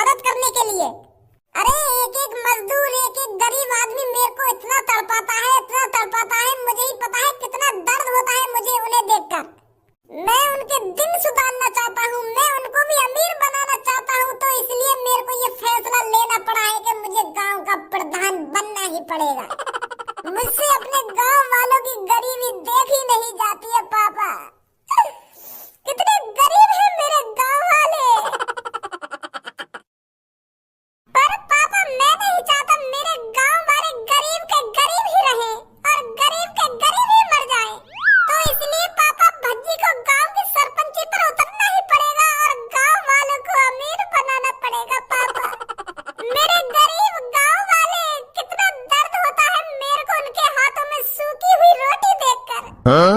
मदद करने के लिए। अरे एक एक मजदूर, एक एक गरीब आदमी मेरे को इतना तड़पाता है, इतना तड़पाता है, मुझे ही पता है कितना दर्द होता है मुझे उन्हें देखकर। मैं उनके दिन सुधारना चाहता हूँ, मैं उनको भी अमीर बनाना चाहता हूँ, तो इसलिए मेरे को ये फैसला लेना पड़ा है कि मुझे गांव का प्रधान बनना ही पड़ेगा। मुझसे अपने गांव वालों की गरीबी देखी नहीं जाती है पापा। कितने गरीब हैं मेरे गांव वाले। पर पापा मैं नहीं चाहता मेरे गांव वाले गरीब के गरीब ही रहे और गरीब के गरीब ही मर जाएं। तो इसलिए पापा भज्जी को गांव की सरपंची पर उतरना ही पड़ेगा और गांव वालों को अमीर बनाना पड़ेगा पापा। मेरे गरीब गांव वाले, कितना दर्द होता है मेरे को उनके हाथों में सूखी हुई रोटी देखकर।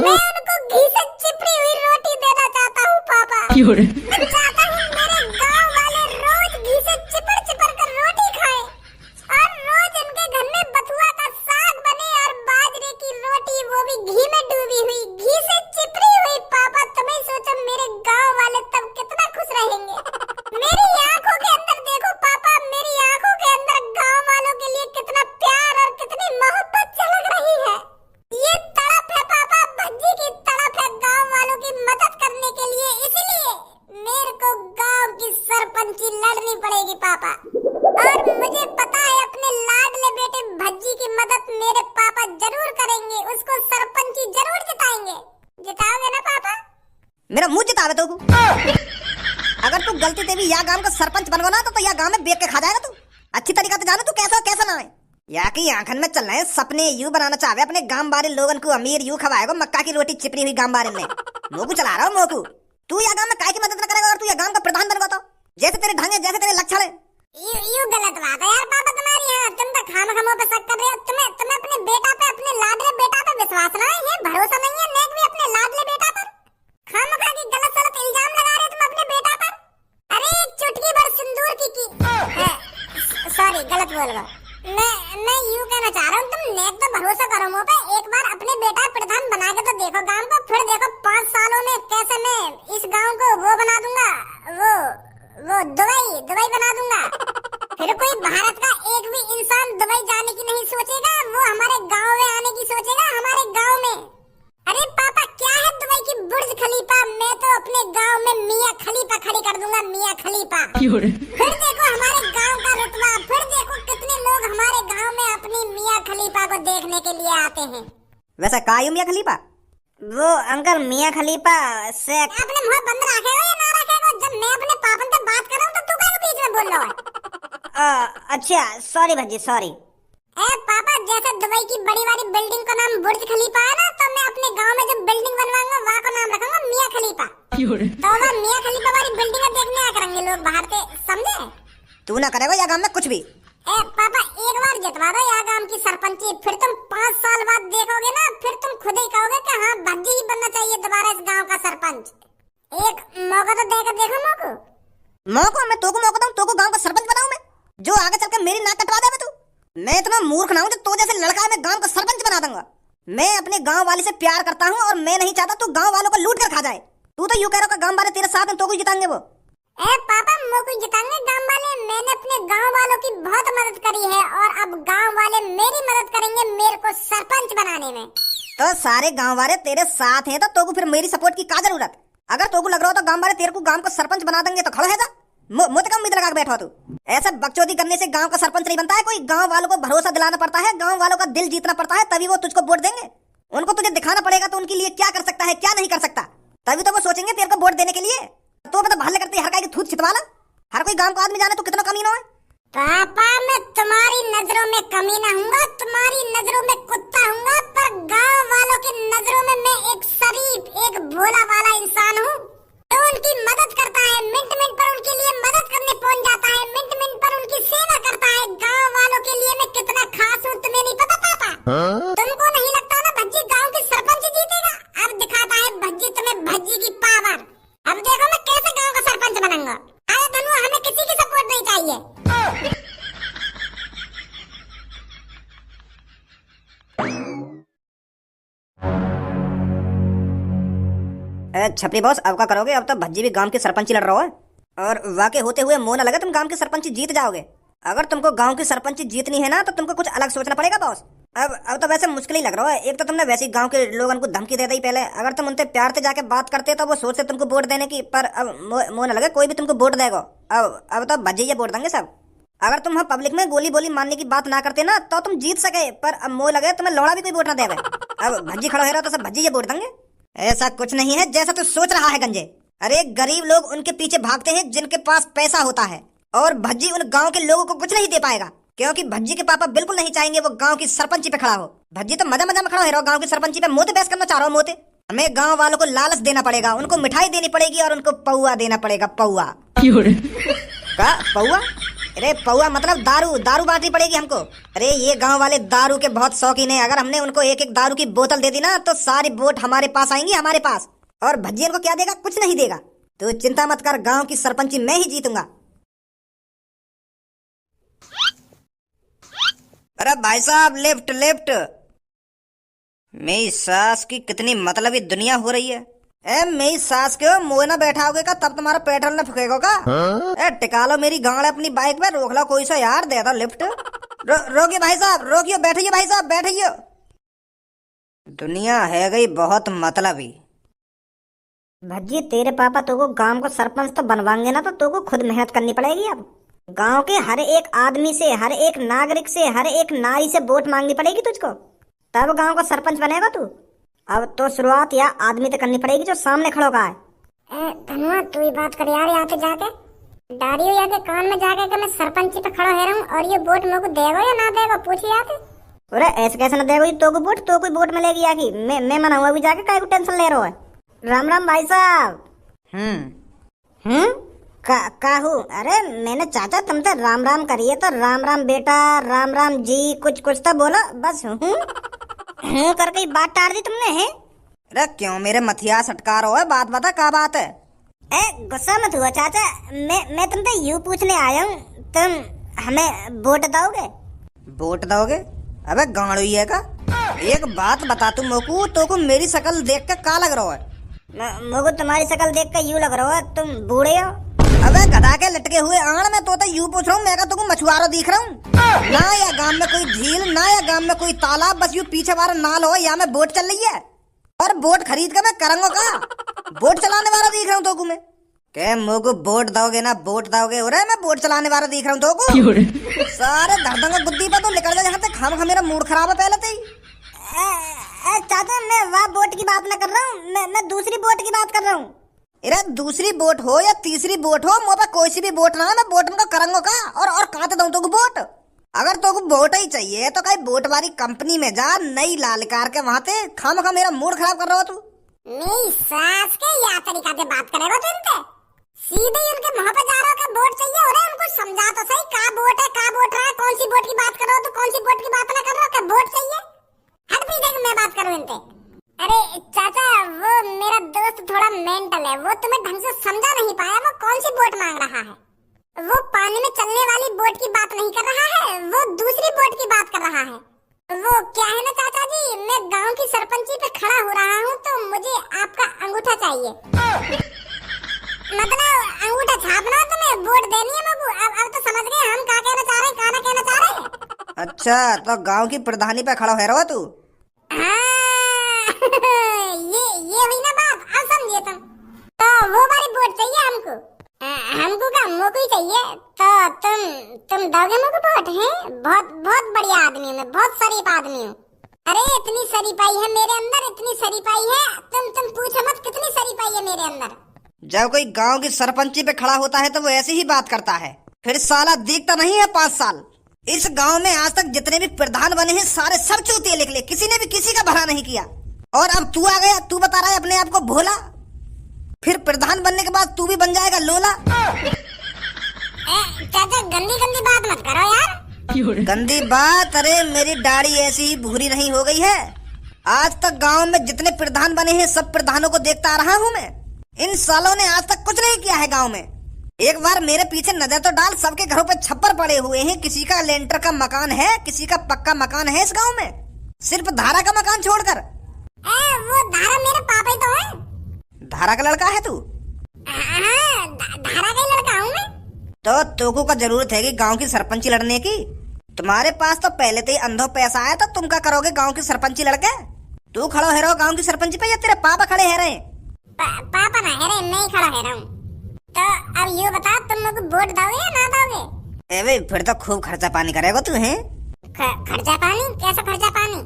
मैं उनको घी से चिपड़ी हुई रोटी देना चाहता हूँ पापा। मैं चाहता हूँ मेरे गांव वाले रोज घी से चिपड़ चिपड़ कर रोटी खाएं और रोज उनके घर में बथुआ का साग बने और बाजरे की रोटी, वो भी घी में डूबी हुई, घी से चिपड़ी हुई। पापा तुम्हें सोचो मेरे गांव वाले तब कितना खुश रहेंगे। मेरी आंखों के अंदर देखो पापा, मेरी आंखों के अंदर गांव वालों के लिए कितना प्यार और कितनी मोहब्बत झलक रही है। ये तड़प है पापा, भज्जी की तड़प है गांव वालों की मदद करने के लिए। इसलिए मेरे को गांव की सरपंची लड़नी पड़ेगी पापा। और मुझे पता है अपने लाडले बेटे भज्जी की मदद मेरे पापा जरूर करेंगे, उसको सरपंची जरूर जिताएंगे। जिताओगे ना पापा? मेरा मुंह जितावे तो अगर तू गलती से भी या गांव का सरपंच बन गो ना तो या गांव में बेच के खा जाएगा तू। अच्छी तरीका से जानो तू कैसा कैसा ना है। या की आंखन में चल रहे हैं सपने यूं बनाना चाहे अपने गांव बारे लोगन को अमीर यूं खवाएगा मक्का की रोटी चिपड़ी हुई गांव बारे में। मोकू चला रहा हूँ मोकू। तू या गांव में काय की मदद न करेगा और तू या गांव का प्रधान बन गो तो जैसे तेरे ढंग है, जैसे तेरे लक्षण है। यू गलत बात है यार पापा तुम्हारी। यहाँ तुम तो खामखामों पे शक कर रहे हो। तुम्हें अपने बेटा पे, अपने लाडले बेटा पे विश्वास ना है, भरोसा नहीं है नेक भी अपने लाडले बेटा पर। खामखा की गलत सलत इल्जाम लगा रहे तुम अपने बेटा पर। अरे एक चुटकी भर सिंदूर की सॉरी गलत बोल गया। मैं यूं कहना चाह रहा हूँ तुम नेक तो भरोसा करो मुँह पे। एक बार अपने बेटा प्रधान बना के तो देखो गांव को, फिर देखो 5 सालों में कैसे मैं इस गांव को वो बना दूंगा, वो दुबई बना दूंगा। फिर कोई भारत का एक भी इंसान दुबई जाने की नहीं सोचेगा, वो हमारे गांव में आने की सोचेगा, हमारे गांव में। अरे पापा क्या है दुबई की बुर्ज खलीफा, मैं तो अपने गांव में मियां खलीफा खड़ी कर दूंगा, मियां खलीफा। फिर देखो हमारे गांव का रुतबा, फिर देखो कितने लोग हमारे गांव में अपनी मियां खलीफा को देखने के लिए आते हैं। वैसे का मियां खलीफा? वो अंकल मियां खलीफा से अपने मुंह बंद रखे हो या ना रखे हो? जब मैं अपने पापन से बात कर रहा हूँ तो तू क्या बीच में बोल रहा है? अच्छा सॉरी भज्जी सॉरी। पापा जैसे दुबई की बड़ी वाली बिल्डिंग का नाम बुर्ज खलीफा है ना, तो मैं अपने गांव में जो बिल्डिंग बनवाऊंगा वहाँ का नाम रखूंगा मियां खलीफा। तो वह मियां खलीफा वाली बिल्डिंग देखने आया करेंगे लोग बाहर से, समझे? तू ना करेगा या गांव में कुछ भी। पापा एक बार जितवा दो या गांव की सरपंची, फिर तुम 5 साल बाद देखोगे ना, फिर तुम खुद ही कहोगे कि हाँ भज्जी ही बनना चाहिए दोबारा इस गांव का सरपंच। एक मौका तो देकर देखो मौका मैं तोको मौका दूं, तोको गांव का सरपंच बनाऊं मैं, जो आगे चलकर मेरी नाक कटवा देवे तू। मैं इतना मूर्ख ना हूं जो तो जैसे लड़का है मैं गांव का सरपंच बना दूंगा। मैं अपने गांव वाले से प्यार करता हूं और मैं नहीं चाहता तू गांव वालों को लूट कर खा जाए। तू तो यूं कह रहा है गांव वाले तेरे साथ हैं, तो कोई जिताएंगे वो। पापा मोको जिताएंगे गांव वाले। मैंने अपने गांव वालों की बहुत मदद करी है और अब गांव वाले मेरी मदद करेंगे मेरे को सरपंच बनाने में। तो सारे गांव वाले तेरे साथ हैं तो तोको फिर मेरी सपोर्ट की क्या जरूरत? अगर तोको लग रहा हो तो गांव वाले तेरे को गांव का सरपंच बना देंगे तो खड़ो है जा। मुझे कम उम्मीद लगा के बैठा तू। ऐसा बकचोदी करने से गांव का सरपंच नहीं बनता है कोई। गांव वालों को भरोसा दिलाना पड़ता है, गांव वालों का दिल जीतना पड़ता है, तभी वो तुझको वोट देंगे। उनको तुझे दिखाना पड़ेगा तो उनके लिए क्या कर सकता है क्या नहीं कर सकता, तभी तो वो सोचेंगे तेरे को वोट देने के लिए। तो मतलब भाले करते हर की थूत छितवाला। हर कोई गांव का आदमी जाने तो कितना कमी ना है। पापा मैं तुम्हारी नजरों में कमी ना हूँगा, तुम्हारी नजरों में कुत्ता हूँगा, पर गांव वालों की नजरों में मैं एक शरीफ, एक भोला वाला इंसान हूँ जो उनकी मदद करता है। मिनट मिनट पर उनके लिए मदद करने पहुँच जाता है, मिनट मिनट पर उनकी सेवा करता है। गांव वालों के लिए मैं कितना खास हूँ तुम्हें नहीं पता पापा? तुमको नहीं लगता ना भज्जी गांव की सरपंच जीतेगा? अब दिखाता है भज्जी तुम्हें भज्जी की पावर। अब देखो मैं कैसे गांव का सरपंच बनूंगा। अरे धनु हमें किसी की सपोर्ट नहीं चाहिए। छपरी बॉस अब क्या करोगे? अब तो भज्जी भी गांव की सरपंची लड़ रहा है। और वाकई होते हुए मोह न लगे तुम गांव की सरपंची जीत जाओगे। अगर तुमको गांव की सरपंची जीतनी है ना तो तुमको कुछ अलग सोचना पड़ेगा बॉस। अब तो वैसे मुश्किल ही लग रहा है। एक तो तुमने वैसे ही गांव के लोगों को धमकी दे दी पहले। अगर तुम उनसे प्यार से जाके बात करते तो वो सोचते तुमको वोट देने की, पर अब मोह न लगे कोई भी तुमको वोट देगा। अब तो भज्जे वोट देंगे सब। अगर तुम पब्लिक में गोली बोली मारने की बात ना करते ना तो तुम जीत सके, पर अब मोह लगे तुम्हें लौड़ा भी कोई वोट ना देगा। अब भज्जी खड़ा है रहा तो सब भज्जी वोट देंगे। ऐसा कुछ नहीं है जैसा तू सोच रहा है गंजे। अरे गरीब लोग उनके पीछे भागते हैं जिनके पास पैसा होता है, और भज्जी उन गांव के लोगों को कुछ नहीं दे पाएगा, क्योंकि भज्जी के पापा बिल्कुल नहीं चाहेंगे वो गांव की सरपंची पे खड़ा हो। भज्जी तो मजा मजा में खड़ा है गांव की सरपंची पे मोते बहस करना चाह रहा हूँ मोते। हमें गांव वालों को लालच देना पड़ेगा, उनको मिठाई देनी पड़ेगी और उनको पौआ देना पड़ेगा। पौआ का पौआ? अरे पौआ मतलब दारू, दारू बांटनी पड़ेगी हमको। अरे ये गांव वाले दारू के बहुत शौकीन है। अगर हमने उनको एक एक दारू की बोतल दे दी ना तो सारी वोट हमारे पास आएंगी, हमारे पास। और भज्जी इनको क्या देगा? कुछ नहीं देगा। तो चिंता मत कर, गांव की सरपंची मैं ही जीतूंगा। अरे भाई साहब लेफ्ट लेफ्ट। मेरी सास की कितनी मतलबी दुनिया हो रही है। ए मेरी सास के मुँह ना बैठाओगे का तब तुम्हारा पेट्रोल न फूकेगा का? ए टिका लो मेरी गांड अपनी बाइक पे, रोक लो कोई सा यार, दे दो लिफ्ट। रोकिए भाई साहब, रोकियो, बैठिए भाई साहब बैठिए। दुनिया है गई बहुत मतलबी। भज्जी तेरे पापा तो को गांव को सरपंच तो बनवाएंगे ना, तो को खुद मेहनत करनी पड़ेगी। अब गांव के हर एक आदमी से, हर एक नागरिक से, हर एक नारी से वोट मांगनी पड़ेगी तुझको, तब गांव का सरपंच बनेगा तू। अब तो शुरुआत या आदमी तो करनी पड़ेगी जो सामने खड़ो का है। धनुआ तू ही बात कर यार, यहाँ पे जाके डारियो या के कान में जाके कि मैं सरपंची पे खड़ा है रहूं और ये वोट मेरे को देगा या ना देगा, पूछी जाके। अरे ऐसे कैसे ना देगा तो को वोट, तो कोई वोट मिलेगी या की? मैं मना हुआ भी जाके काय को टेंशन ले रहा है। राम राम भाई साहब। काहू? अरे मैंने चाचा तुमसे राम राम करिए तो राम राम बेटा, राम राम जी, कुछ तो बोलो बस। हूँ करके बात टाड़ दी तुमने है? अरे क्यों मेरे मथिया सटका रहा है? बात बता क्या बात है? ए गुस्सा मत हुआ चाचा, मैं तुमसे यूँ पूछने आया हूँ, तुम हमें वोट दोगे? वोट दोगे? अबे गांडू है का? एक बात बता तू मोकू, तो को मेरी शक्ल देख के का लग रहा है? मोकू तुम्हारी शक्ल देख के यूँ लग रहा है तुम बूढ़े हो। अबे गधा के लटके हुए आण में तो यूँ पूछ रहा हूँ, मैं का तुमको मछुआरा दिख रहा हूँ ना? या गांव में कोई झील ना, या गांव में कोई तालाब, बस यूँ पीछे वाला नाल हो, या में बोट चल रही है और बोट खरीद के मैं करूंगा का? बोट चलाने वाला दिख रहा हूँ तो मैं के मोको बोट दोगे ना? बोट दोगे? हो रहा है मैं बोट चलाने वाला दिख रहा हूँ तो सारे धड़धंगा बुद्धि पर तो निकल जा यहाँ से। खाम मेरा मूड खराब है पहले से ही। चाचा मैं वह बोट की बात ना कर रहा हूँ, मैं दूसरी बोट की बात कर रहा हूँ। अरे दूसरी बोट हो या तीसरी बोट हो, मुँह पे कोई सी भी बोट ना, मैं बोट में करूंगा का? और कहाँ दऊँ तो बोट? अगर तो बोट ही चाहिए तो कहीं बोट वाली कंपनी में जा, नई लाल कार के वहाँ से। खाम मेरा मूड खराब कर रहा हो तू। मेरी सास के या तरीका से बात करेगा तू इनसे? सीधे ही उनके मुंह पे जा रहा हो कि वोट चाहिए। हो रहा है उनको समझा तो सही, का वोट है, का वोट रहा है, कौन सी वोट की बात कर रहा हो, तो कौन सी वोट की बात ना कर रहा हो कि वोट चाहिए। हट भी देख मैं बात करूं इनसे। अरे चाचा वो मेरा दोस्त थोड़ा मेंटल है, वो तुम्हें ढंग से समझा नहीं पाया वो कौन सी वोट मांग रहा है। वो पानी में चलने वाली बोट की बात नहीं कर रहा है, वो दूसरी बोट की बात कर रहा है। वो क्या है ना चाचा जी, मैं गांव की सरपंची पे खड़ा हो रहा हूँ तो मुझे आपका अंगूठा चाहिए। मतलब अंगूठा छापना है तुम्हें, वोट देनी है मगू। अब तो समझ गए हम क्या कहना चाह रहे हैं, क्या ना कहना चाह रहे हैं। अच्छा तो गांव की प्रधानी पे खड़ा है रहो तू? ये हुई ना बात, अब समझिए तुम। तो वो वाली वोट चाहिए हमको। हमको का मोको ही चाहिए। तो तुम दोगे मोको वोट? है बहुत बहुत बढ़िया आदमी हूँ मैं, बहुत शरीफ आदमी हूँ। अरे इतनी शरीफाई है मेरे अंदर, इतनी शरीफाई है तुम पूछो मत कितनी शरीफाई है मेरे अंदर। जब कोई गांव की सरपंची पे खड़ा होता है तो वो ऐसे ही बात करता है, फिर साला दिखता नहीं है 5 साल। इस गांव में आज तक जितने भी प्रधान बने हैं सारे सब चूतिए निकले, किसी ने भी किसी का भला नहीं किया। और अब तू आ गया, तू बता रहा है अपने आप को भोला, फिर प्रधान बनने के बाद तू भी बन जाएगा लोला। चाचा गंदी गंदी बात मत करो यार। गंदी बात? अरे मेरी दाढ़ी ऐसी ही भूरी नहीं हो गई है। आज तक गांव में जितने प्रधान बने हैं सब प्रधानों को देखता आ रहा हूँ मैं। इन सालों ने आज तक कुछ नहीं किया है गांव में। एक बार मेरे पीछे नजर तो डाल, सबके घरों पे छप्पर पड़े हुए हैं, किसी का लेंटर का मकान है, किसी का पक्का मकान है इस गांव में, सिर्फ धारा का मकान छोड़कर। वो धारा मेरे पापा ही तो है। धारा का लड़का है तू? हाँ, धारा का ही लड़का हूँ मैं। तो तोको का जरूरत है कि गांव की सरपंची लड़ने की? तुम्हारे पास तो पहले से ही अंधो पैसा है, तो तुम क्या करोगे गांव की सरपंची लड़के? तू खड़ो है रहो गांव की सरपंची पे या तेरे पापा खड़े है रहे? पापा ना है रहे, मैं ही खड़ा है रहा हूँ। तो अब ये बता, तुम लोग वोट दोगे या ना दोगे? ए फिर तो खूब खर्चा पानी करेगा तू है। खर्चा पानी? कैसा खर्चा पानी?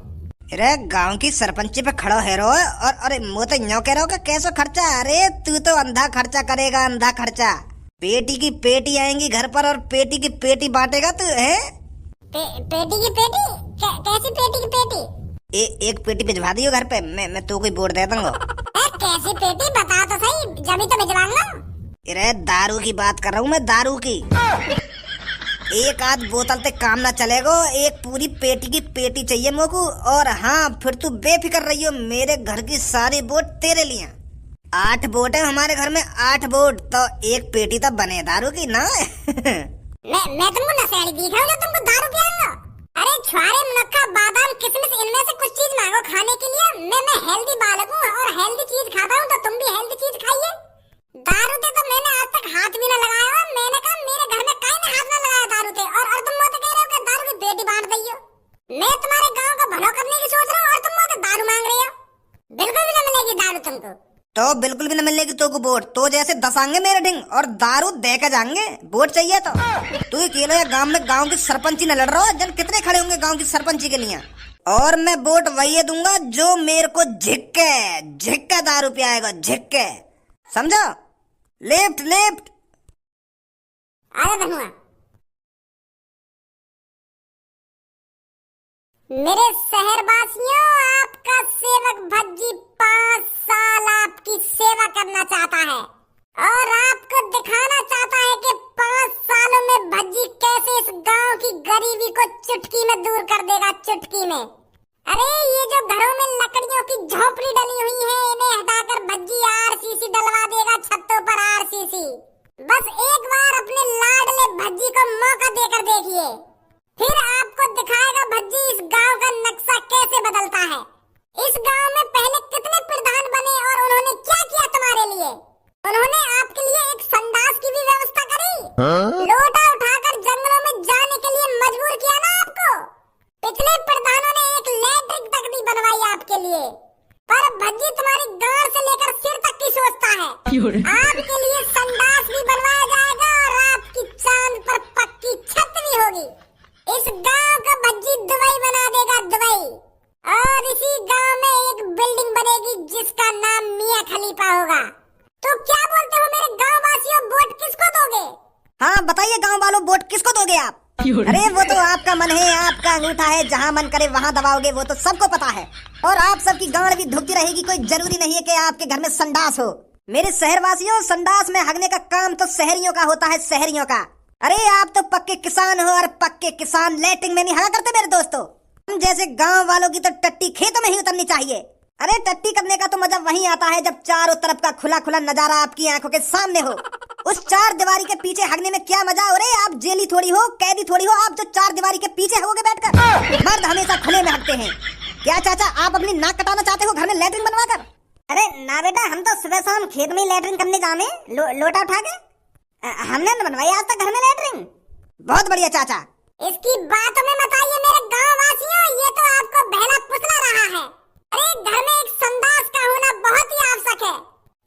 अरे गांव की सरपंची पे खड़ो है रो और अरे मुँह तो यूं कह रहा हो कैसा खर्चा? अरे तू तो अंधा खर्चा करेगा, अंधा खर्चा। पेटी की पेटी आएंगी घर पर और पेटी की पेटी बांटेगा तू है। पेटी की पेटी? कैसी पेटी की पेटी? एक पेटी भिजवा दियो घर पे, मैं तो कोई वोट दे दूंगा। कैसी पेटी बता तो सही, जब तो भिजवाऊंगा। अरे दारू की बात कर रहा हूँ मैं, दारू की। एक आध बोतल से काम ना चलेगा, एक पूरी पेटी की पेटी चाहिए मोको। और हाँ फिर तू बेफिक्र रही हो, मेरे घर की सारी वोट तेरे लिए। 8 वोट है हमारे घर में, 8 वोट तो एक पेटी तो बने दारू की ना। मैं तुमको नशेड़ी दिख रहा हूँ जो तुमको दारू पिलाऊंगा? अरे छुआरे, मुनक्का, बादाम, किशमिश, इनमें से कुछ चीज मांगो खाने के लिए। मैं हेल्दी बालक हूँ और हेल्दी चीज खाता हूँ, तो तुम भी हेल्दी चीज खाइए। दारू ते तो मैंने आज तक हाथ भी ना लगाया। मैंने कहा मेरे घर में कहीं ने हाथ ना लगाया दारू ते, और तुम मुझे कह रहे हो कि दारू की पेटी बांट दइयो। मैं तुम्हारे गांव का भला करने की सोच रहा हूँ और तुम मुझे दारू मांग रहे हो। बिल्कुल भी न मिलेगी दारू तुमको। तो बिल्कुल भी न मिलेगी तो को वोट, तो जैसे दसांगे मेरे ढिंग और दारू दे के जाएंगे। वोट चाहिए तो तू अकेले या गांव में गांव की सरपंची न लड़ रहा हो, जन कितने खड़े होंगे गांव की सरपंची के लिए। और मैं वोट वही दूंगा जो मेरे को झिक्के दारू पियाएगा, झिक्के, समझो? Left left. आगे धनुआ। मेरे शहरवासियों, आपका सेवक भज्जी 5 साल आपकी सेवा करना चाहता है और आपको दिखाना चाहता है कि 5 सालों में भज्जी कैसे इस गांव की गरीबी को चुटकी में दूर कर देगा, चुटकी में। अरे ये जो घरों में लकड़ियों की झोपड़ी डली हुई है, इन्हें हटाकर भज्जी आरसीसी डलवा देगा, छतों पर आरसीसी। बस एक बार अपने लाडले भज्जी को मौका देकर देखिए, फिर आपको दिखाएगा भज्जी इस गांव का नक्शा कैसे बदलता है। इस गांव में पहले कितने प्रधान बने और उन्होंने क्या किया तुम्हारे लिए? उन्होंने आपके लिए एक संडास की भी व्यवस्था करी। लोटा उठाकर जंगलों में जाने के लिए मजबूर किया ना आपको। पिछले प्रधानों ने एक लैट्रिन तक नहीं बनवाई आपके लिए, पर भज्जी तुम्हारी गांड से लेकर सिर तक की सोचता है। आपके लिए संडास भी बनवाया जाएगा और आपकी चांद पर पक्की छत भी होगी। इस गांव का भज्जी दुबई बना देगा, दुबई। और इसी गांव में एक बिल्डिंग बनेगी जिसका नाम मियां खलीफा होगा। तो क्या बोलते हो मेरे गांव वासियों, वोट किसको दोगे? हाँ बताइए गांव वालों, वोट किसको दोगे आप? अरे वो तो आपका मन है, आपका अंगूठा है, जहाँ मन करे वहाँ दबाओगे, वो तो सबको पता है। और आप सबकी गांड भी धुकती रहेगी, कोई जरूरी नहीं है कि आपके घर में संडास हो। मेरे शहरवासियों, संडास में हगने का काम तो शहरियों का होता है, शहरियों का। अरे आप तो पक्के किसान हो और पक्के किसान लैट्रिन में नहीं हगा करते मेरे दोस्तों। हम जैसे गांव वालों की तो टट्टी खेतों में ही उतरनी चाहिए। अरे टट्टी करने का तो मजा वहीं आता है जब चारों तरफ का खुला खुला नजारा आपकी आंखों के सामने हो। उस 4 दीवारी के पीछे हगने में क्या मजा? अरे आप जेली थोड़ी हो, कैदी थोड़ी हो, आप जो 4 दीवारी के पीछे हगोगे बैठकर। मर्द हमेशा खुले में हगते हैं। क्या चाचा आप अपनी नाक कटाना चाहते हो घर में लैट्रिन बनवा कर? अरे ना बेटा, हम तो सुबह शाम खेत में लैट्रिन करने जाने, लोटा उठा के। हमने न बनवाई आज तक घर में लैट्रिन। बहुत बढ़िया चाचा। इसकी बातों में मत आइए मेरे गांव वासियों, ये तो आपको बहला फुसला रहा है। अरे घर में एक संडास का होना बहुत ही आवश्यक है।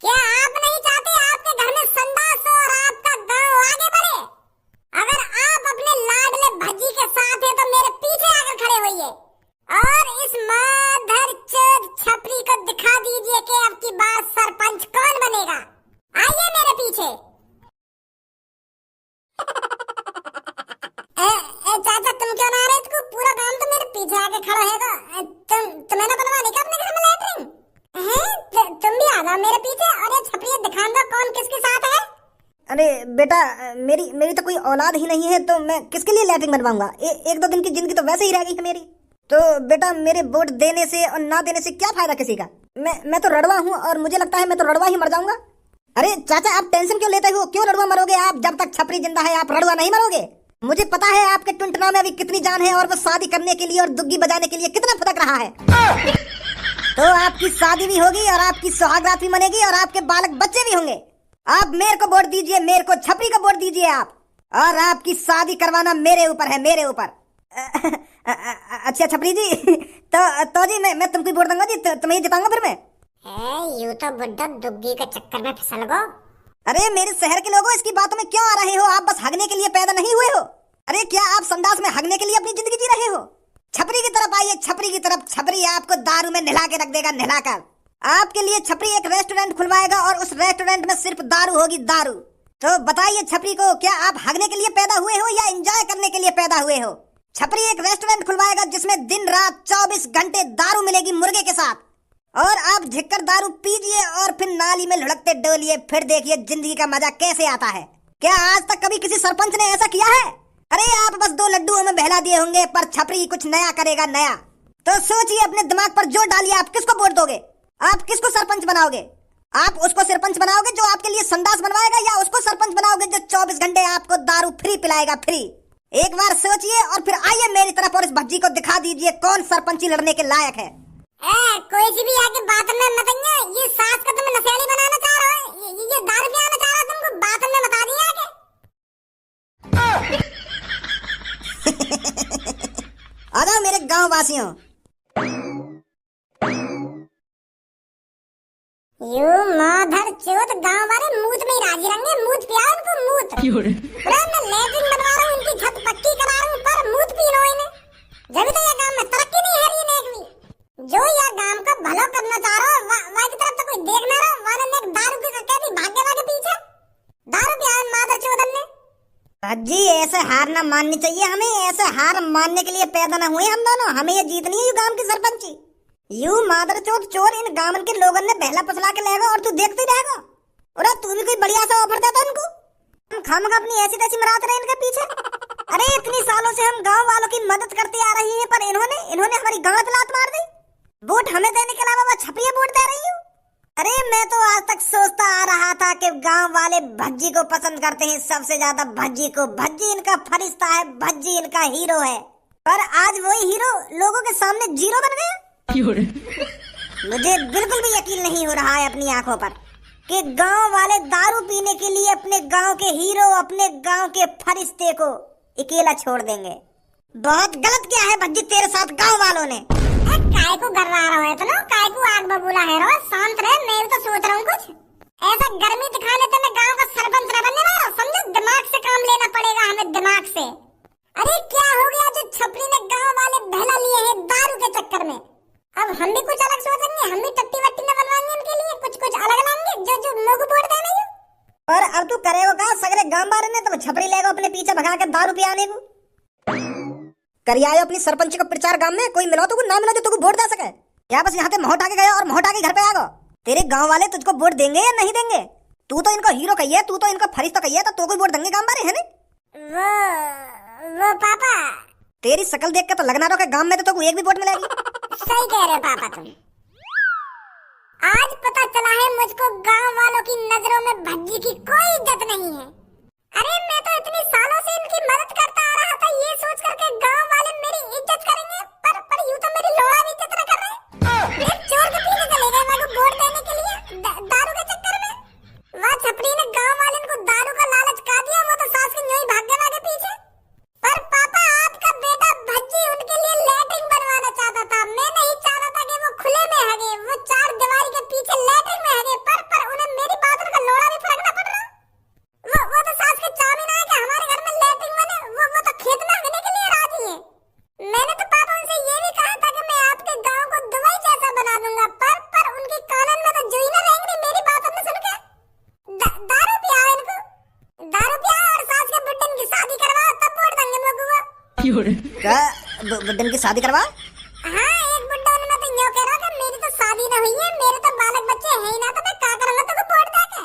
क्या आप नहीं चाहते आपके घर में संडास हो और आपका गांव आगे बढ़े? अगर आप अपने लाडले भज्जी के साथ हैं तो मेरे पीछे आकर खड़े होइए और इस माधर चोद छपरी को दिखा दीजिए कि अब की बार सरपंच कौन बनेगा। आइए मेरे पीछे। चाचा तुम क्यों ना आ रहे? इसको पूरा काम तो मेरे पीछे आके खड़ा है। तुम्हें ना बनवा लेगा अपने घर में लैट्रिन है? तुम भी आ जाओ मेरे पीछे और ये छपरी दिखा दो कौन किसके साथ है। अरे बेटा, मेरी तो कोई औलाद ही नहीं है, तो मैं किसके लिए लैट्रिन बनवाऊंगा? 1-2 दिन की जिंदगी तो वैसे ही रह गई है मेरी। तो बेटा मेरे वोट देने से और ना देने से क्या फायदा किसी का? मैं तो रड़वा हूँ और मुझे लगता है मैं तो रड़वा ही मर जाऊंगा। अरे चाचा आप टेंशन क्यों लेते हो? क्यों रड़वा मरोगे आप? जब तक छपरी जिंदा है आप रड़वा नहीं मरोगे। मुझे पता है आपके टुनटुना में अभी कितनी जान है और वो शादी करने के लिए और दुग्गी बजाने के लिए कितना फटक रहा है। तो आपकी शादी भी होगी और आपकी सुहागरात भी मनेगी और आपके बालक बच्चे भी होंगे। आप मेरे को वोट दीजिए, मेरे को छपरी को वोट दीजिए आप, और आपकी शादी करवाना मेरे ऊपर है, मेरे ऊपर। अच्छा छपरी जी, तो जी मैं तुमको वोट दूंगा जी, तुम्हें जिताऊंगा फिर मैं। यू तो बुड्ढा दुग्गी के चक्कर में फिसल गो। अरे मेरे शहर के लोगों, इसकी बातों में क्यों आ रहे हो? आप बस हगने के लिए पैदा नहीं हुए हो। अरे क्या आप संडास में हगने के लिए अपनी जिंदगी जी रहे हो? छपरी की तरफ आइए, छपरी की तरफ। छपरी आपको दारू में नहला के रख देगा, नहलाकर। आपके लिए छपरी एक रेस्टोरेंट खुलवाएगा और उस रेस्टोरेंट में सिर्फ दारू होगी, दारू। तो बताइए छपरी को, क्या आप हगने के लिए पैदा हुए हो या एंजॉय करने के लिए पैदा हुए हो? छपरी एक रेस्टोरेंट खुलवाएगा जिसमें दिन रात 24 घंटे दारू मिलेगी मुर्गे के साथ, और आप झिककर दारू पीजिए और फिर नाली में लुढ़कते डोलिए, फिर देखिए जिंदगी का मजा कैसे आता है। क्या आज तक कभी किसी सरपंच ने ऐसा किया है? अरे आप बस 2 लड्डुओं में बहला दिए होंगे, पर छपरी कुछ नया करेगा, नया। तो सोचिए, अपने दिमाग पर जोर डालिए, आप किसको वोट दोगे? आप किसको सरपंच बनाओगे? आप उसको सरपंच बनाओगे जो आपके लिए संडास बनवाएगा, या उसको सरपंच बनाओगे जो 24 घंटे आपको दारू फ्री पिलाएगा, फ्री? एक बार सोचिए और फिर आइए मेरी तरफ और इस भज्जी को दिखा दीजिए कौन सरपंची लड़ने के लायक है। कोई सी भी आके बात में मत आइए। ये सास का तुम नशेली बनाना चाह रहे हो, ये दारू पिलाना चाह रहा है तुमको, बात में बता दिया आके। आ जाओ मेरे गांव वासियों। यू माधर चोत, गांव वाले मूत में ही राजी रहेंगे। मूत पिया उनको, मूत। मैं लेटरिन बनवा रहा हूँ, उनकी छत पक्की करा रहा हूँ, पर मूत पी लो इन्हें। जब तो ये गांव में तरक्की नहीं है रही एक भी। जो यह गांव का भला करना चाह रहा है, वहाँ की तरफ तो कोई देख ना रहा। वाले ने दारू की कहती भाग्य के पीछे दारू पिया माधर चोदन ने। भज्जी ऐसे हार ना माननी चाहिए हमें, ऐसे हार मानने के लिए पैदा ना हुए हम दोनों। हमें ये जीतनी है, यू गांव की सरपंची। यू मादर चोर इन गांव के लोगों ने बहला पसला के लेगा और तू देखते ही रहेगा। और तू भी कोई बढ़िया सा ऑफर देता उनको, हम खामखा अपनी ऐसी तैसी मराते रहे इनके पीछे। अरे इतनी सालों से हम गांव वालों की मदद करते आ रही हैं, पर इन्होंने हमारी गांव लात मार दी। वोट हमें देने के अलावा वह छपरी वोट दे रही हूँ। अरे मैं तो आज तक सोचता आ रहा था कि गांव वाले भज्जी को पसंद करते हैं सबसे ज्यादा, भज्जी को। भज्जी इनका फरिश्ता है, भज्जी इनका हीरो है, पर आज वही हीरो लोगों के सामने जीरो बन गया। मुझे बिल्कुल भी यकीन नहीं हो रहा है अपनी आंखों पर कि गांव वाले दारू पीने के लिए अपने गांव के हीरो, अपने गांव के फरिश्ते को अकेला छोड़ देंगे। बहुत गलत किया है भज्जी तेरे साथ गांव वालों ने। काय को गर्रा रहा है तो ना, काय को आग बबूला है रो, शांत रहे। मैं तो सोच रहा हूँ कुछ ऐसा गर्मी दिखाने तो मैं गांव का सरपंच न बनने वाला, समझो। दिमाग से काम लेना पड़ेगा हमें, दिमाग से। अरे क्या हो गया जो छपरी ने गांव वाले बहला लिए हैं दारू के चक्कर में। अब हम भी कुछ अलग सोचेंगे, हम भी टट्टी वट्टी न बनवाएंगे उनके लिए, कुछ अलग लाएंगे जो लोग वोट देने को। पर अब तू करेगा का सगरे गांव वाले ने तो छपरी लेगा अपने पीछे भगा के दारू पियाने को। करिए अपनी सरपंची का प्रचार गांव में, कोई मिलो तो ना मिलो जो तुझको वोट दे सके। क्या बस यहाँ पे मोहटा के गया और मोहटा के घर पे आ गो? तेरे गांव वाले तुझको वोट देंगे या नहीं देंगे? तू तो इनको हीरो कहिए, तू तो इनको फरिश्ता कहिए, तो कोई वोट देंगे गांव वाले, है ना? वो पापा, तेरी शक्ल देख के तो लगना रहा कि गांव में तो एक भी वोट मिलेगी। सही कह रहे हो पापा तुम। आज पता चला है मुझको गांव वालों की नजरों में भज्जी की कोई इज्जत नहीं है। अरे मैं तो इतने सालों से इनकी मदद करता आ रहा था, ये सोच करके गांव वाले मेरी इज्जत करेंगे, पर यूं तो मेरी लोड़ा भी इज्जत न कर रहे। एक चोर के पीछे चले गए मेरे को वोट देने के लिए दारू के चक्कर में। वहाँ छपरी ने गांव वाले को दारू का लालच खा दिया, वो तो सास के न्यों ही भाग गए पीछे। पर पापा आपका बेटा भज्जी उनके लिए लैट्रिन बनवाना चाहता था। मैं नहीं चाहता था कि वो खुले में हगे, वो 4 दीवारी के पीछे लैट्रिन में हगे, पर उन्हें मेरी बात उनका लोड़ा भी फर्क न पड़ रहा। वो तो सास के चाव में कि हमारे घर में लैट्रिन बने, वो तो खेत में हगने के लिए राजी है। मैंने तो पापा उनसे ये भी कहा था कि मैं आपके गांव को दुबई जैसा बना दूंगा, पर उनकी कानन में तो जुई न रहेंगी मेरी बात न सुन के। दारू पिया इनको, दारू पिया और सास के बुड्ढन की शादी करवा, तब वोट देंगे हम लोग को। क्या बुड्ढन की शादी करवा? हाँ, एक बुड्ढा उन्होंने तो यूं कह रहा कि मेरी तो शादी न हुई है, मेरे तो बालक बच्चे हैं ही ना, तो मैं क्या करूंगा तो वोट देके।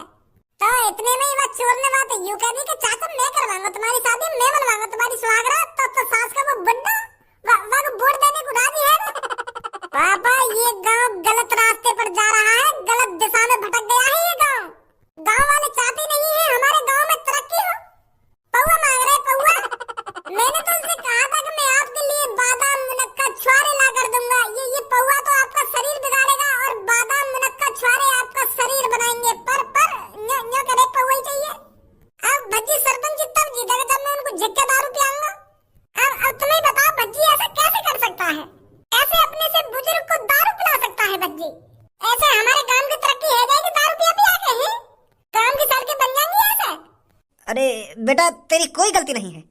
तो इतने में ही वह चोर ने बात यूं कह दी कि चाचा मैं करवाऊंगा तुम्हारी शादी, मैं बनवाऊंगा तुम्हारी सुहागरात। तो सास का वो बुड्ढा वह वोट देने को राजी है। पापा ये गांव गलत रास्ते पर जा रहा है, गलत दिशा में भटक गया है ये गांव। गांव वाले चाहते नहीं है हमारे गांव में तरक्की हो। पौवा मांग रहे पौवा। मैंने तो उनसे कहा था कि मैं आपके लिए बादाम मुनक्का छुआरे ला कर दूंगा। ये पौवा तो आपका शरीर बिगाड़ेगा और बादाम बेटा तेरी कोई गलती नहीं है।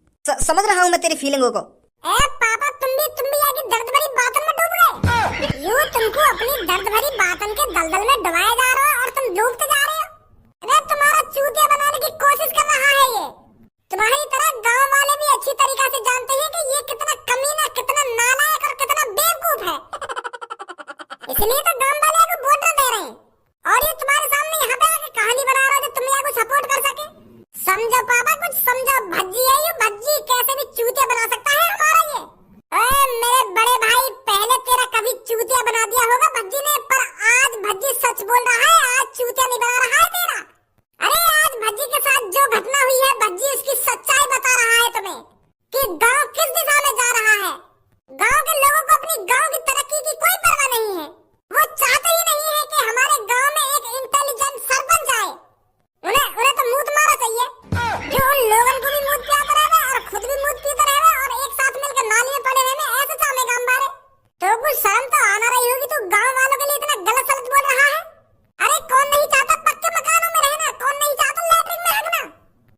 समझ रहा हूँ मैं तेरी फीलिंगों को। ए पापा तुम भी आगे दर्द भरी बातों में डूब गए। यूं तुमको अपनी दर्द भरी बातों के दलदल में डुबाया जा रहा है और तुम डूबते जा रहे हो। अरे तुम्हारा चूतिया बनाने की कोशिश कर रहा है ये। तुम्हारी तरह गांव वाले भी अच्छी तरीके से जानते हैं कि ये कितना कमीना, कितना नालायक और कितना बेवकूफ है। इसलिए तो गांव वाले को वोट दे रहे हैं और ये तुम्हारे सामने यहाँ पे आके कहानी बना रहा है जो तुम को सपोर्ट कर सके। समझो पापा, कुछ समझो। भज्जी है ये, भज्जी कैसे भी चूतिया बना सकता है हमारा ये। ओए मेरे बड़े भाई, पहले तेरा कभी चूतिया बना दिया होगा भज्जी ने, पर आज भज्जी सच बोल रहा है, आज चूतिया नहीं बना रहा है तेरा। अरे आज भज्जी के साथ जो घटना हुई है, भज्जी उसकी सच्चाई बता रहा है तुम्हें कि गांव किस दिशा में जा रहा है। गांव के लोगों को अपनी गांव की तरक्की की कोई परवाह नहीं है। वो चाहते ही नहीं है कि हमारे गांव में एक इंटेलिजेंट सरपंच आए। उन्हें तो मूत मारा चाहिए, जो उन लोगों को भी मूत पिलाता रहे और खुद भी मूत पीता रहे और एक साथ मिलकर नाली में पड़े रहने, ऐसे चाहे गांव बारे। तो कुछ शर्म तो आना रही होगी, तू गांव वालों के लिए इतना गलत सलत बोल रहा है। अरे कौन नहीं चाहता पक्के मकानों में रहना, कौन नहीं चाहता लैट्रिन में हगना,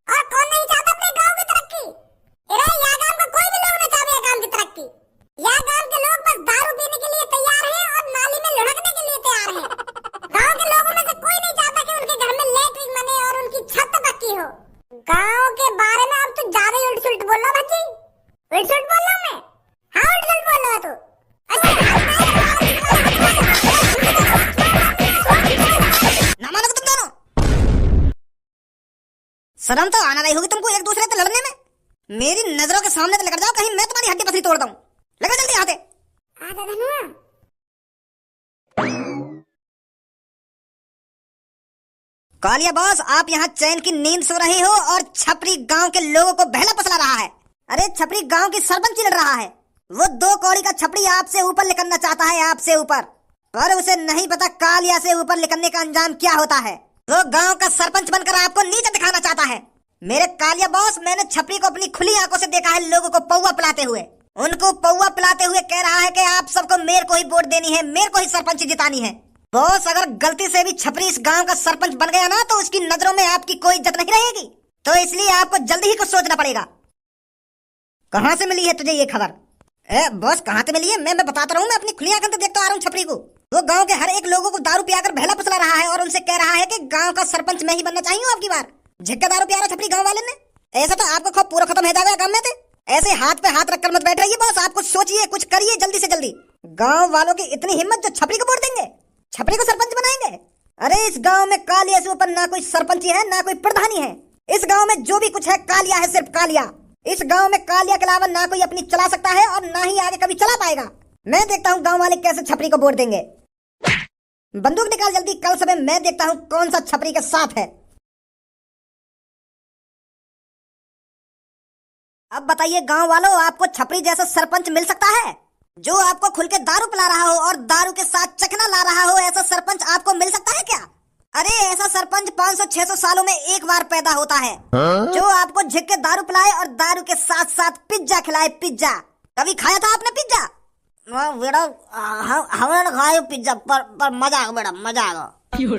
और कौन नहीं चाहता अपने गांव की तरक्की। अरे यहाँ गांव का कोई भी लोग नहीं चाहते गांव की तरक्की। यहाँ गांव के लोग बस दारू पीने के लिए तैयार हैं और नाली में लुढ़कने के लिए तैयार हैं। गांव के लोगों में से कोई नहीं चाहता कि उनके घर में लैट्रिन बने और उनकी छत पक्की हो। गांव के बारे में अब तू ज्यादा ही उल्ट सुल्ट बोल रहा भज्जी। उल्ट सुल्ट बोल रहा हूं मैं? हाँ उल्ट सुल्ट बोल रहा तू। ना मानो तुम दोनों। शर्म तो आना रही होगी तुमको एक दूसरे से लड़ने में। मेरी नजरों के सामने से लेकर जाओ, कहीं मैं तुम्हारी हड्डी पसली तोड़ दूं। लगा जल्दी यहाँ से। आजा धनुआ। कालिया बॉस, आप यहाँ चैन की नींद सो रहे हो और छपरी गांव के लोगों को बहला फसला रहा है। अरे छपरी गांव की सरपंच लड़ रहा है। वो 2 कौड़ी का छपरी आपसे ऊपर निकलना चाहता है, आपसे ऊपर, पर उसे नहीं पता कालिया से ऊपर निकलने का अंजाम क्या होता है। वो गांव का सरपंच बनकर आपको नीचे दिखाना चाहता है। मेरे कालिया बॉस, मैंने छपरी को अपनी खुली आंखों से देखा है लोगों को पौवा पिलाते हुए। उनको पौवा पिलाते हुए कह रहा है कि आप सबको मेरे को ही वोट देनी है, मेरे को ही सरपंच जितानी है। बॉस, अगर गलती से भी छपरी इस गांव का सरपंच बन गया ना, तो उसकी नजरों में आपकी कोई इज्जत नहीं रहेगी। तो इसलिए आपको जल्दी ही कुछ सोचना पड़ेगा। कहाँ से मिली है तुझे ये खबर? बॉस कहाँ से मिली है? मैं बताता रहूँ, मैं अपनी खुली आंखों से देखता आ रहा हूँ छपरी को। वो गांव के हर एक लोगों को दारू पियाकर बहला फुसला रहा है और उनसे कह रहा है कि गांव का सरपंच मैं ही बनना चाहिए आपकी बार। झिक्का दारू पिया रहा छपरी गांव वाले ने। ऐसा तो आपको खौफ पूरा खत्म हो जाएगा गांव में। ऐसे हाथ पे हाथ रखकर मत बैठ रहिए बॉस, आप कुछ सोचिए, कुछ करिए जल्दी से जल्दी। गांव वालों की इतनी हिम्मत जो छपरी को वोट देंगे, छपरी को सरपंच बनाएंगे। अरे इस गांव में कालिया से ऊपर ना कोई सरपंच है ना कोई प्रधानी है। इस गांव में जो भी कुछ है कालिया है, सिर्फ कालिया। इस गांव में कालिया के अलावा ना कोई अपनी चला सकता है और ना ही आगे कभी चला पाएगा। मैं देखता हूँ गांव वाले कैसे छपरी को वोट देंगे। बंदूक निकाल जल्दी, कल सुबह मैं देखता हूँ कौन सा छपरी के साथ है। अब बताइए गांव वालों, आपको छपरी जैसा सरपंच मिल सकता है जो आपको खुल के दारू पिला रहा हो और दारू के साथ चखना ला रहा हो? ऐसा सरपंच आपको मिल सकता है क्या? अरे ऐसा सरपंच 500-600 सालों में एक बार पैदा होता है, जो आपको झिक के दारू पिलाए और दारू के साथ साथ पिज्जा खिलाए। पिज्जा कभी खाया था आपने पिज्जा? बेटा हमने खाया पिज्जा, पर मजा आ बेटा, मजा आ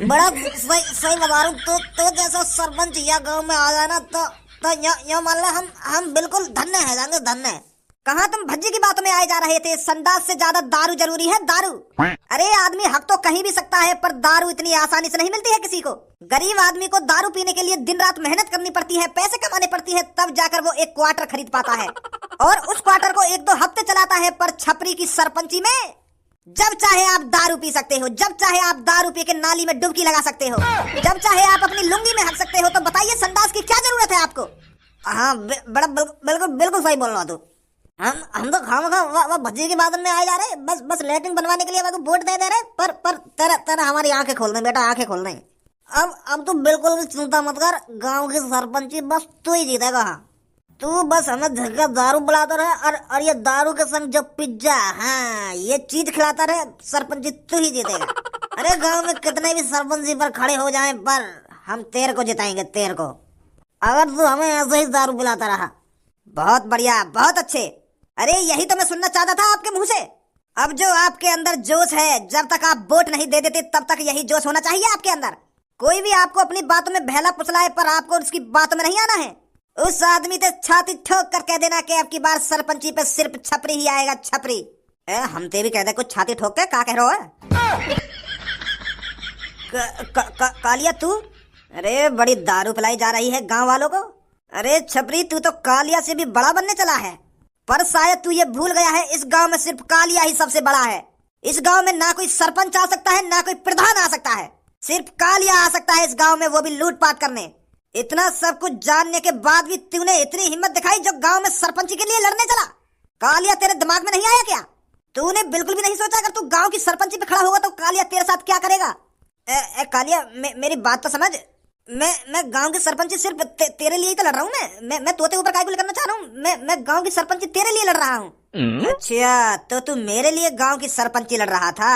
बड़ा। सही बता रहा हूँ, तो जैसा सरपंच या गाँव में आ जाए ना, तो यहाँ मान लो हम बिल्कुल धन्य है, जाएंगे धन्य। कहाँ तुम भज्जी की बातों में आए जा रहे थे? संडास से ज्यादा दारू जरूरी है, दारू। अरे आदमी हक तो कहीं भी सकता है, पर दारू इतनी आसानी से नहीं मिलती है किसी को। गरीब आदमी को दारू पीने के लिए दिन रात मेहनत करनी पड़ती है, पैसे कमाने पड़ती है, तब जाकर वो एक क्वार्टर खरीद पाता है और उस क्वार्टर को 1-2 हफ्ते चलाता है। पर छपरी की सरपंची में जब चाहे आप दारू पी सकते हो, जब चाहे आप दारू पी के नाली में डुबकी लगा सकते हो, जब चाहे आप अपनी लुंगी में हक सकते हो। तो बताइए संडास की क्या जरूरत है आपको? हाँ बड़ा बिल्कुल सही बोल रहा तू। हम तो खामखा भज्जी की बात में आए जा रहे, बस लैट्रिन बनवाने के लिए मेरे को वोट दे रहे। पर तेरा हमारी आंखें खोल दे बेटा, आंखें खोल दे। अब तू बिल्कुल भी चिंता मत कर, गांव की सरपंची बस तू ही जीतेगा। तू बस हमें झटका दारू बुलाता रहे और ये दारू के संग जो पिज्जा, हाँ ये चीज खिलाता रहे, सरपंची तू ही जीतेगा। अरे गांव में कितने भी सरपंची पर खड़े हो जाएं, पर हम तेरे को जिताएंगे, तेरे को, अगर तू हमें ऐसे ही दारू पिलाता रहा। बहुत बढ़िया, बहुत अच्छे। अरे यही तो मैं सुनना चाहता था आपके मुंह से। अब जो आपके अंदर जोश है, जब तक आप वोट नहीं दे देते तब तक यही जोश होना चाहिए आपके अंदर। कोई भी आपको अपनी बातों में बहला फुसलाए, पर आपको उसकी बातों में नहीं आना है। उस आदमी से छाती ठोक कर कह देना कि अब की बार सरपंची पे सिर्फ छपरी ही आएगा, छपरी। हम ते भी कह दे कुछ छाती ठोक के का कह रहा है? कालिया तू, अरे बड़ी दारू पिलाई जा रही है गांव वालों को। अरे छपरी तू तो कालिया से भी बड़ा बनने चला है, पर शायद तू ये भूल गया है इस गांव में सिर्फ कालिया ही सबसे बड़ा है। इस गांव में ना कोई सरपंच आ सकता है, ना कोई प्रधान आ सकता है, सिर्फ कालिया आ सकता है इस गांव में, वो भी लूटपाट करने। इतना सब कुछ जानने के बाद भी तूने इतनी हिम्मत दिखाई जो गांव में सरपंची के लिए लड़ने चला। कालिया तेरे दिमाग में नहीं आया क्या? तूने बिल्कुल भी नहीं सोचा अगर तू गांव की सरपंची पे खड़ा होगा तो कालिया तेरे साथ क्या करेगा? कालिया मेरी बात तो समझ। मैं गांव की सरपंची सिर्फ तेरे लिए ही तो लड़ रहा हूँ। मैं तोते ऊपर काय करना चाह रहा हूँ। मैं गांव की सरपंची तेरे लिए लड़ रहा हूँ। अच्छा, तो तू मेरे लिए गांव की सरपंची लड़ रहा था?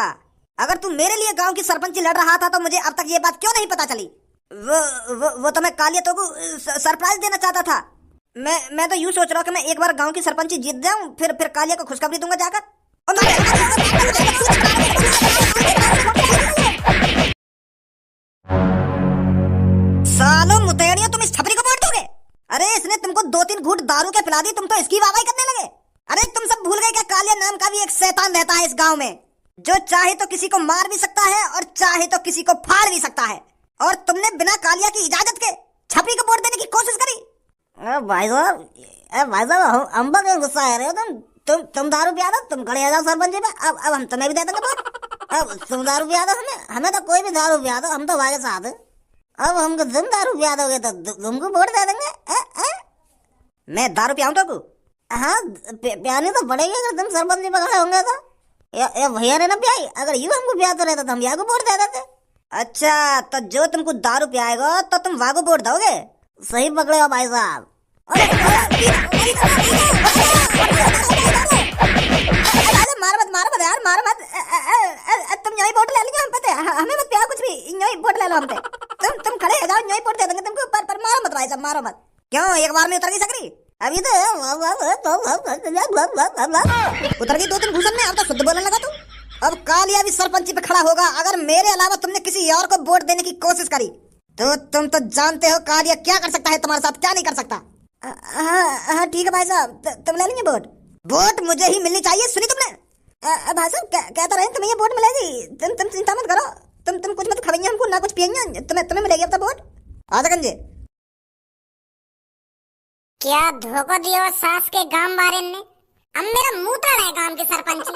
अगर तू मेरे लिए गांव की सरपंची लड़ रहा था तो मुझे अब तक ये बात क्यों नहीं पता चली? वो तो मैं कालिया तो को सरप्राइज देना चाहता था। मैं तो यूं सोच रहा हूँ कि मैं एक बार गांव की सरपंची जीत जाऊं, फिर कालिया को खुशखबरी दूंगा जाकर। सालों मुतेड़ियों, तुम इस छपरी को वोट दोगे? अरे इसने तुमको 2-3 घूंट दारू के पिला दी, तुम तो इसकी वाहवाही करने लगे। अरे तुम सब भूल गए क्या कालिया नाम का भी एक शैतान रहता है इस गांव में, जो चाहे तो किसी को मार भी सकता है और चाहे तो किसी को फाड़ भी सकता है। और तुमने बिना कालिया की इजाजत के छपरी को वोट देने की कोशिश करी। भाई साहब हम क्यों गुस्सा आ रहे हो? तुम दारू पिया दो, तुम खड़े आ जाओ सरपंच पे। अब हम तुम्हें भी दे देंगे वोट। अब तुम दारू पिया दो, हमें तो कोई भी दारू पिया दो, हम तो भाई के साथ। अब हमको तुम दारू पिया दोगे तो तुमको वोट दे देंगे। मैं दारू पियाऊं तो? हाँ पियानी तो पड़ेगी अगर तुम सरपंच पे खड़े होंगे तो। भैया ने ना पियाई, अगर यूं हमको पियाते रहते तो हम यहाँ को वोट दे देते। अच्छा, तो जो तुमको दारू पियाएगा तो तुम वागो वोट दोगे? सही पकड़े हो भाई साहब। मारो मत यार, मारो मत। तुम यही वोट ले लीजिए, हम पे हमें मत पिया कुछ भी, यही वोट ले लो हम पे। तुम खड़े हो जाओ, यही वोट दे देंगे तुमको, पर मारो मत भाई साहब, मारो मत। क्यों एक बार में उतर गई सकरी? अभी तो उतर गई 2-3 घूसन में, अब तो शुद्ध बोलने लगा तू। अब कालिया भी सरपंची पे खड़ा होगा अगर मेरे अलावा तुमने किसी और को वोट देने की कोशिश करी तो तुम तो जानते हो कालिया क्या कर सकता है तुम्हारे साथ, क्या नहीं कर सकता। हाँ ठीक है भाई साहब, तुम ले लेंगे वोट। वोट मुझे ही मिलनी चाहिए, सुनी तुमने? भाई साहब कहता रहे तुम्हें ये वोट मिलेगी, तुम चिंता मत करो। तुम कुछ मत खाएंगे हमको, ना कुछ पियेंगे, तुम्हें मिलेगी अब तो वोट। आ सकंजे क्या धोखा दिया सास के गांव वाले ने? अब मेरा मुंह तड़ है गांव की सरपंच।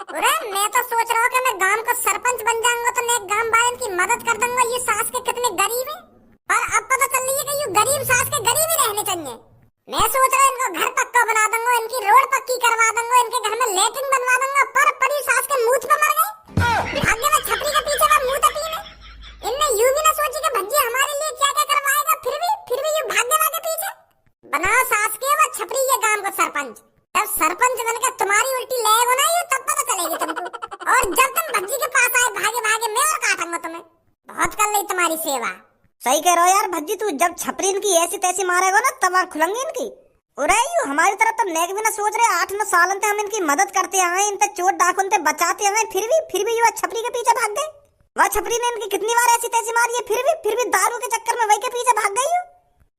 अरे मैं तो सोच रहा हूँ कि मैं गांव का सरपंच बन जाऊंगा तो मैं गांव वाले की मदद कर दूंगा। ये सास के कितने गरीब हैं, और अब पता चल रही है कि ये गरीब सास के गरीब ही रहने चाहिए। मैं सोच रहा हूँ इनको घर पक्का बना दूंगा, इनकी रोड पक्की करवा दूंगा, इनके घर में लेटरिन बनवा दूंगा, पर पड़ी सास के मुंह पे मर गई। भाग्य में छपरी के पीछे का मुंह तपी में। इनने यूं भी ना सोची कि भज्जी हमारे लिए क्या क्या करवाएगा, फिर भी यूं भाग्य के पीछे। बनाओ सास के वो छपरी ये गांव का सरपंच। जब सरपंच बनकर तुम्हारी उल्टी लेगो ना ये, तब पता चलेगी तुमको। और जब तुम भज्जी के पास आए भागे भागे, मैं और काटूंगा तुम्हें। बहुत कर ली तुम्हारी सेवा। सही कह रहे हो यार भज्जी, तू जब छपरी इनकी ऐसी तैसी मारेगा ना तब आँख खुलेंगी इनकी। उरे यू हमारी तरफ तो नेक भी ना सोच रहे। 8-9 साल से हम इनकी मदद करते आए, इनसे चोट डाकुन से बचाते आए, फिर भी ये छपरी के पीछे भाग गए। वह छपरी ने इनकी कितनी बार ऐसी तैसी मारी है, फिर भी दारू के चक्कर में वही के पीछे भाग गई।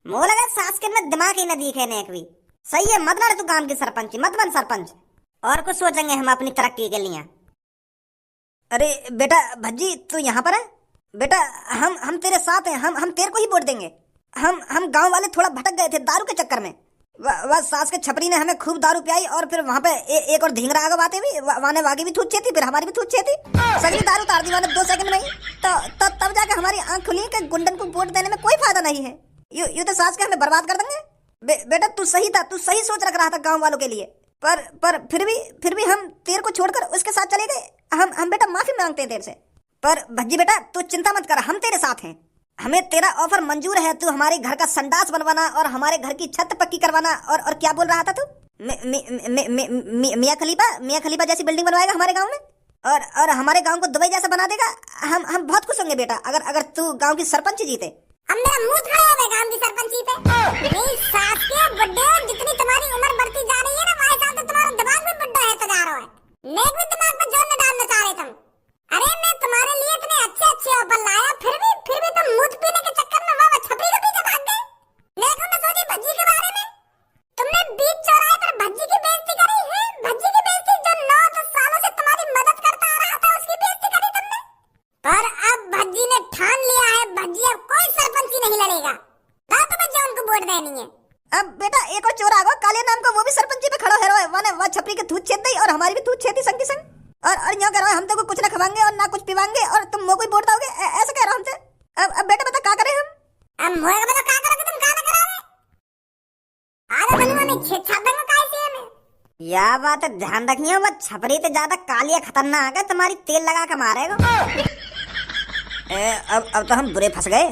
मोह लगा सास के में दिमाग ही न दिखे नेक भी। सही है, मत लड़ तू गांव की सरपंच, मत बन सरपंच, और कुछ सोचेंगे हम अपनी तरक्की के लिए। अरे बेटा भज्जी तू यहाँ पर है? बेटा हम तेरे साथ हैं, हम तेरे को ही वोट देंगे। हम गांव वाले थोड़ा भटक गए थे दारू के चक्कर में। वह सास के छपरी ने हमें खूब दारू पियाई, और फिर वहाँ पे एक और ढींगरा आगे बातें भी, वाने वागी भी थूचे थी, फिर हमारी भी थूचे थी, सगली दारू उतार दी मैंने 2 सेकंड में ही। तो तब जाके हमारी आंख खुली कि गुंडन को वोट देने में कोई फायदा नहीं है। यू तो सास के हमें बर्बाद कर देंगे। बेटा तू सही था, तू सही सोच रख रहा था गांव वालों के लिए, पर फिर भी हम तेरे को छोड़कर उसके साथ चले गए। हम बेटा माफी मांगते हैं तेरे से। पर भज्जी बेटा तू चिंता मत कर, हम तेरे साथ हैं। हमें तेरा ऑफर मंजूर है। तू हमारे घर का संडास बनवाना और हमारे घर की छत पक्की करवाना, और क्या बोल रहा था तू? मियां खलीफा जैसी बिल्डिंग बनवाएगा हमारे गांव में, और हमारे गांव को दुबई जैसा बना देगा। हम बहुत खुश होंगे बेटा अगर तू गांव की सरपंच जीते। अब मेरा मुंह खड़ा हो गया गांव की सरपंची पे। मेरी सास के बुड्ढे, जितनी तुम्हारी उम्र बढ़ती जा रही है ना, वही साथ तुम्हारा दिमाग भी बुड्ढा है तो जा रहा है। नेक भी दिमाग में जोर न डालना चाह रहे तुम। अरे मैं तुम्हारे लिए इतने अच्छे ऑफर लाया, फिर भी तुम मुंह पीने के चक्कर में वहां छपरी के पीछे भाग गए। नेक ने सोची भज्जी के छेती संग की संग और यूं कह रहा है हम तो कुछ ना खवाएंगे और ना कुछ पिवाएंगे और तुम मोको ही वोट दोगे, ऐसा कह रहा हमसे। अब बेटा बता क्या करें हम? अब मोए का बता का करोगे तुम, गाना करा रहे आधा बनवा में छेद छाप देंगे कैसे हमें। या बात है, ध्यान रखिए वो छपरी तो ज्यादा कालिया खतरनाक है, तुम्हारी तेल लगा के मारेगा। अब तो हम बुरे फंस गए।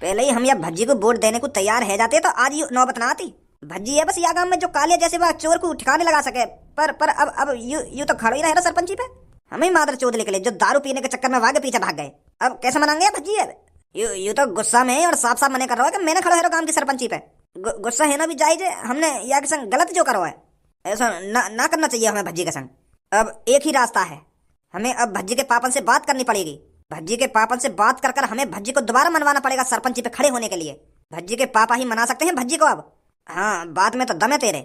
पहले ही हम या भज्जी को वोट देने को तैयार है जाते तो आज ये नौबत ना आती। भज्जी है बस या गांव में जो कालिया जैसे वह चोर को ठिकाने लगा सके, पर अब यू तो खड़ा ही रहे ना सरपंची पे। हमें मादर चोद निकले जो दारू पीने के चक्कर में वागे पीछे भाग गए। अब कैसे मनाएंगे भज्जी? है यू तो गुस्सा में और साफ साफ मने कर रहा है कि मैंने खड़ा है गांव की सरपंची पे। गुस्सा है ना भी जायज है, हमने या के संग गलत जो करो है, ऐसा ना करना चाहिए हमें भज्जी के संग। अब एक ही रास्ता है, हमें अब भज्जी के पापन से बात करनी पड़ेगी। भज्जी के पापन से बात कर हमें भज्जी को दोबारा मनवाना पड़ेगा सरपंची पे खड़े होने के लिए। भज्जी के पापा ही मना सकते हैं भज्जी को अब। हाँ बात में तो दम है तेरे,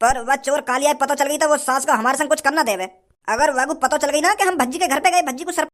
पर वह चोर कालिया पता चल गई तो वो सास को हमारे संग कुछ करना देवे। अगर वह को पता चल गई ना कि हम भज्जी के घर पे गए भज्जी को